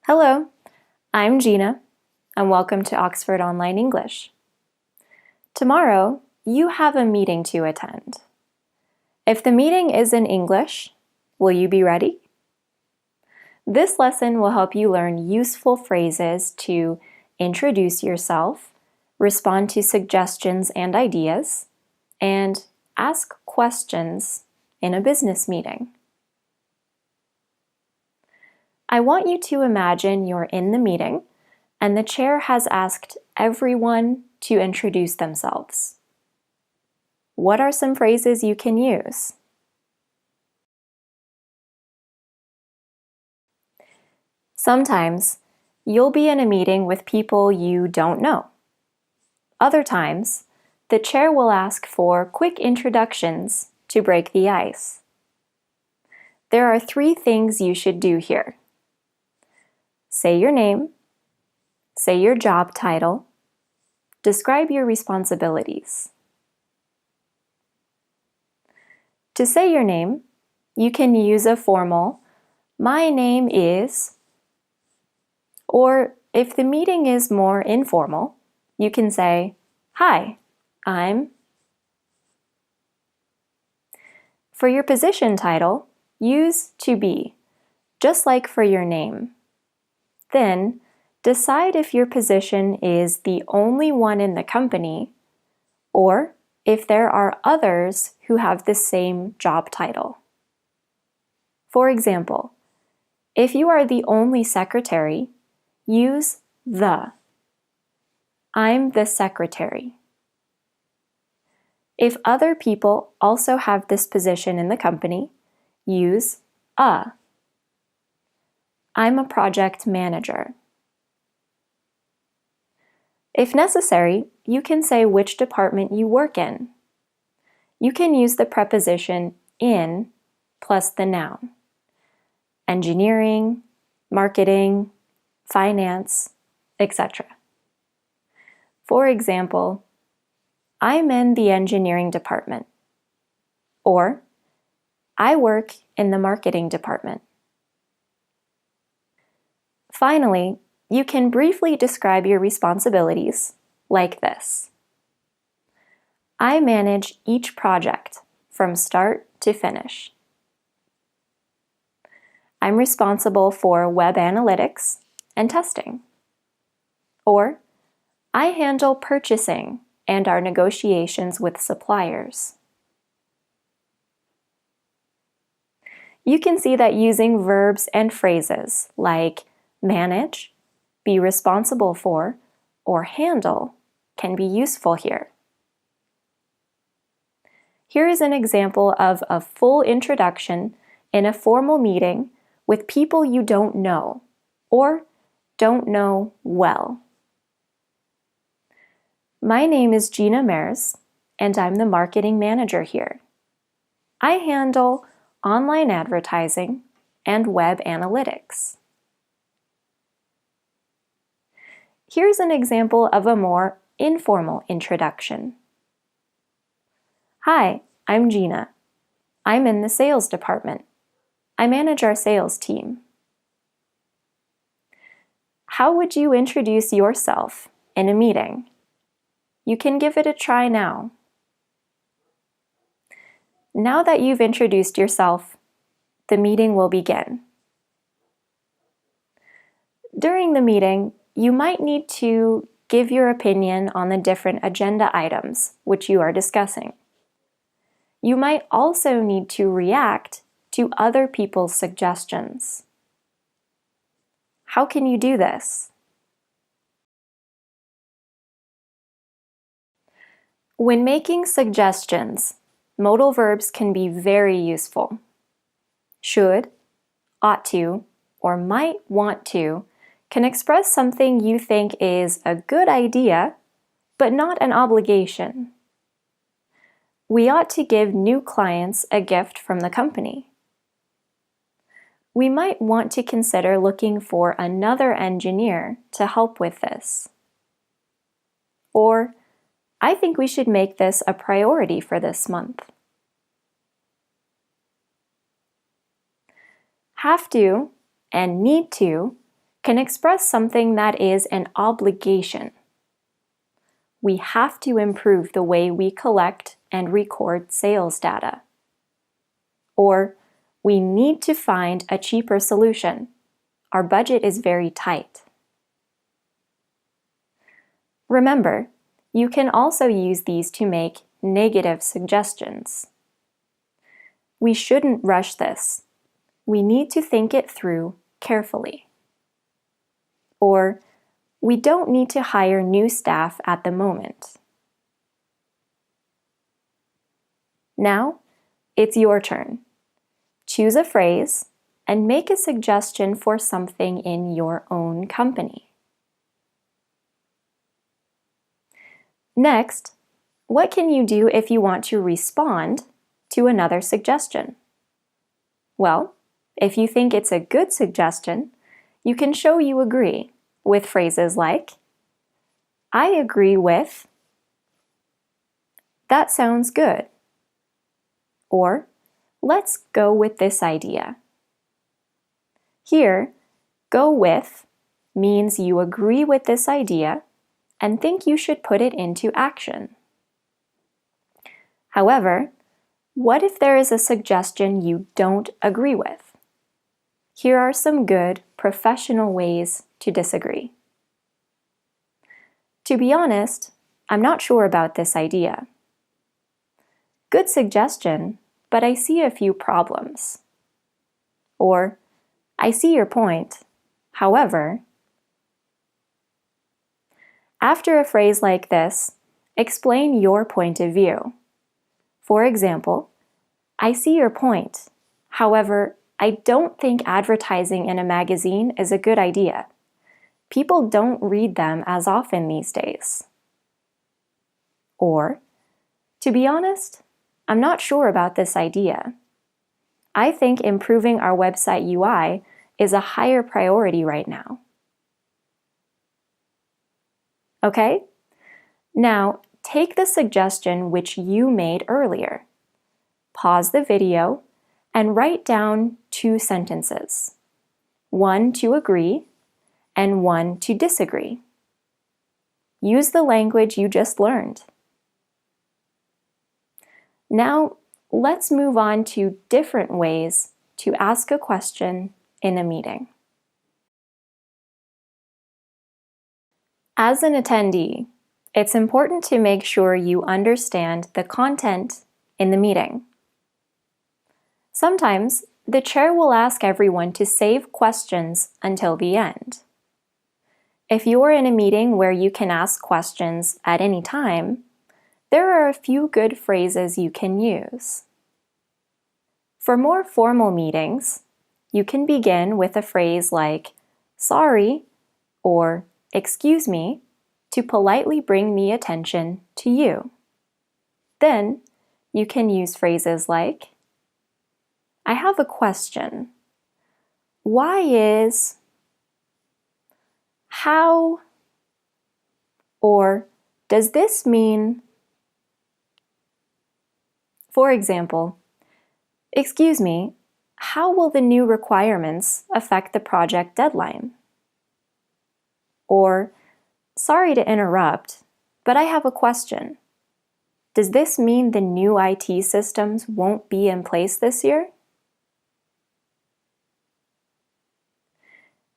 Hello, I'm Gina, and welcome to Oxford Online English. Tomorrow, you have a meeting to attend. If the meeting is in English, will you be ready? This lesson will help you learn useful phrases to introduce yourself, respond to suggestions and ideas, and ask questions in a business meeting. I want you to imagine you're in the meeting and the chair has asked everyone to introduce themselves. What are some phrases you can use? Sometimes, you'll be in a meeting with people you don't know. Other times, the chair will ask for quick introductions to break the ice. There are 3 things you should do here. Say your name, say your job title, describe your responsibilities. To say your name, you can use a formal, "My name is," or if the meeting is more informal, you can say, "Hi, I'm." For your position title, use to be, just like for your name. Then, decide if your position is the only one in the company, or if there are others who have the same job title. For example, if you are the only secretary, use the. I'm the secretary. If other people also have this position in the company, use a. I'm a project manager. If necessary, you can say which department you work in. You can use the preposition in plus the noun. Engineering, marketing, finance, etc. For example, I'm in the engineering department, or I work in the marketing department. Finally, you can briefly describe your responsibilities like this. I manage each project from start to finish. I'm responsible for web analytics and testing. Or, I handle purchasing and our negotiations with suppliers. You can see that using verbs and phrases like manage, be responsible for, or handle can be useful here. Here is an example of a full introduction in a formal meeting with people you don't know or don't know well. My name is Gina Mares, and I'm the marketing manager here. I handle online advertising and web analytics. Here's an example of a more informal introduction. Hi, I'm Gina. I'm in the sales department. I manage our sales team. How would you introduce yourself in a meeting? You can give it a try now. Now that you've introduced yourself, the meeting will begin. During the meeting, you might need to give your opinion on the different agenda items which you are discussing. You might also need to react to other people's suggestions. How can you do this? When making suggestions, modal verbs can be very useful. Should, ought to, or might want to can express something you think is a good idea, but not an obligation. We ought to give new clients a gift from the company. We might want to consider looking for another engineer to help with this. Or, I think we should make this a priority for this month. Have to and need to can express something that is an obligation. We have to improve the way we collect and record sales data. Or, we need to find a cheaper solution. Our budget is very tight. Remember, you can also use these to make negative suggestions. We shouldn't rush this. We need to think it through carefully. Or, we don't need to hire new staff at the moment. Now, it's your turn. Choose a phrase and make a suggestion for something in your own company. Next, what can you do if you want to respond to another suggestion? Well, if you think it's a good suggestion, you can show you agree with phrases like, I agree with, that sounds good, or let's go with this idea. Here, go with means you agree with this idea and think you should put it into action. However, what if there is a suggestion you don't agree with? Here are some good professional ways to disagree. To be honest, I'm not sure about this idea. Good suggestion, but I see a few problems. Or, I see your point. However, after a phrase like this, explain your point of view. For example, I see your point. However, I don't think advertising in a magazine is a good idea. People don't read them as often these days. Or, to be honest, I'm not sure about this idea. I think improving our website UI is a higher priority right now. Okay? Now, take the suggestion which you made earlier. Pause the video and write down 2 sentences. One to agree and one to disagree. Use the language you just learned. Now, let's move on to different ways to ask a question in a meeting. As an attendee, it's important to make sure you understand the content in the meeting. Sometimes, the chair will ask everyone to save questions until the end. If you are in a meeting where you can ask questions at any time, there are a few good phrases you can use. For more formal meetings, you can begin with a phrase like, sorry, or excuse me, to politely bring the attention to you. Then, you can use phrases like, I have a question. Why is, how, or does this mean? For example, excuse me, how will the new requirements affect the project deadline? Or, sorry to interrupt, but I have a question. Does this mean the new IT systems won't be in place this year?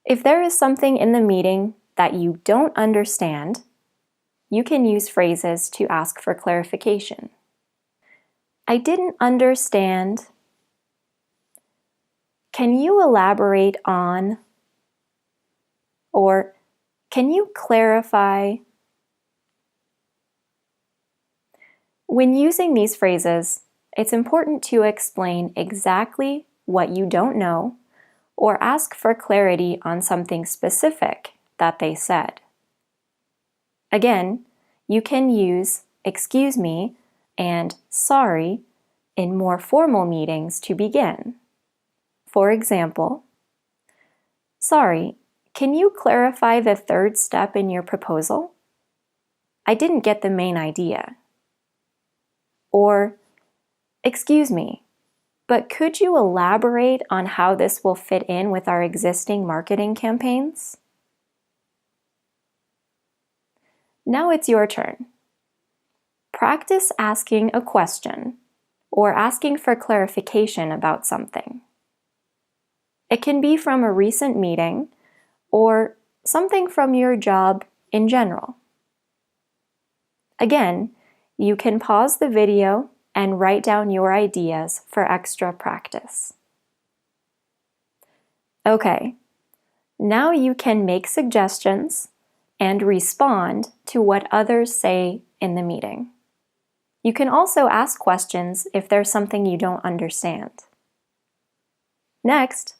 If there is something in the meeting that you don't understand, you can use phrases to ask for clarification. I didn't understand. Can you elaborate on? Or, can you clarify? When using these phrases, it's important to explain exactly what you don't know or ask for clarity on something specific that they said. Again, you can use excuse me and sorry in more formal meetings to begin. For example, sorry, can you clarify the 3rd step in your proposal? I didn't get the main idea. Or, excuse me, but could you elaborate on how this will fit in with our existing marketing campaigns? Now it's your turn. Practice asking a question or asking for clarification about something. It can be from a recent meeting or something from your job in general. Again, you can pause the video and write down your ideas for extra practice. Okay, now you can make suggestions and respond to what others say in the meeting. You can also ask questions if there's something you don't understand. Next,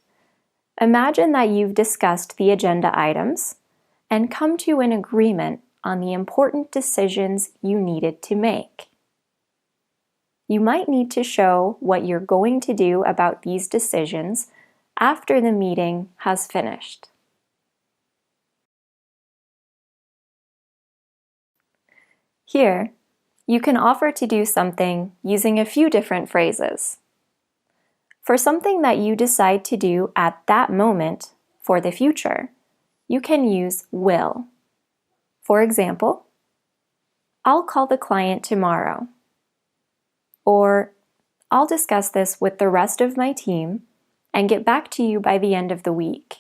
imagine that you've discussed the agenda items and come to an agreement on the important decisions you needed to make. You might need to show what you're going to do about these decisions after the meeting has finished. Here, you can offer to do something using a few different phrases. For something that you decide to do at that moment for the future, you can use will. For example, I'll call the client tomorrow. Or, I'll discuss this with the rest of my team and get back to you by the end of the week.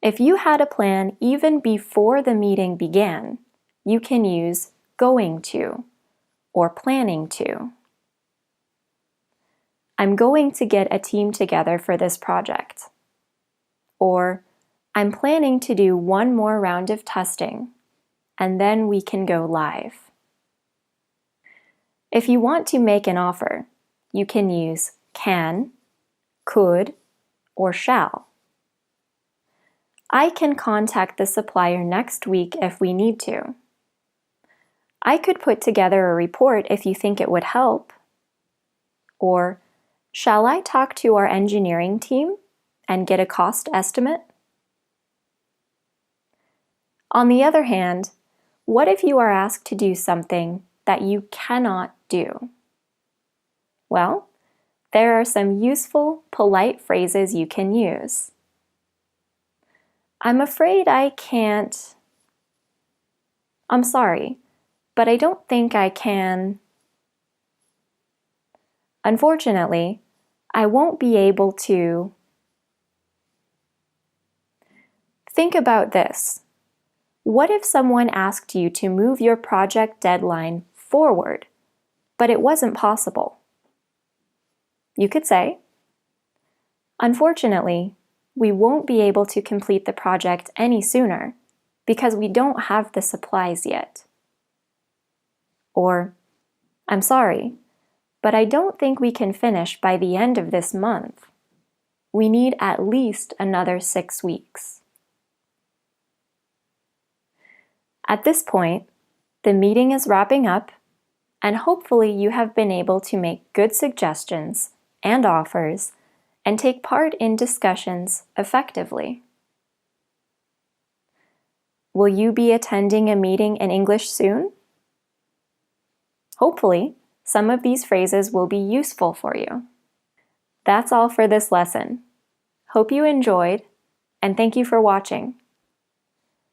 If you had a plan even before the meeting began, you can use going to or planning to. I'm going to get a team together for this project. Or, I'm planning to do one more round of testing, and then we can go live. If you want to make an offer, you can use can, could, or shall. I can contact the supplier next week if we need to. I could put together a report if you think it would help. Or, shall I talk to our engineering team and get a cost estimate? On the other hand, what if you are asked to do something that you cannot do? Well, there are some useful, polite phrases you can use. I'm afraid I can't. I'm sorry, but I don't think I can. Unfortunately, I won't be able to. Think about this. What if someone asked you to move your project deadline forward, but it wasn't possible? You could say, unfortunately, we won't be able to complete the project any sooner because we don't have the supplies yet. Or, I'm sorry, but I don't think we can finish by the end of this month. We need at least another 6 weeks. At this point, the meeting is wrapping up, and hopefully you have been able to make good suggestions and offers and take part in discussions effectively. Will you be attending a meeting in English soon? Hopefully, some of these phrases will be useful for you. That's all for this lesson. Hope you enjoyed, and thank you for watching.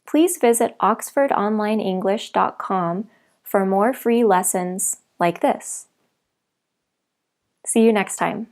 Please visit oxfordonlineenglish.com for more free lessons like this. See you next time.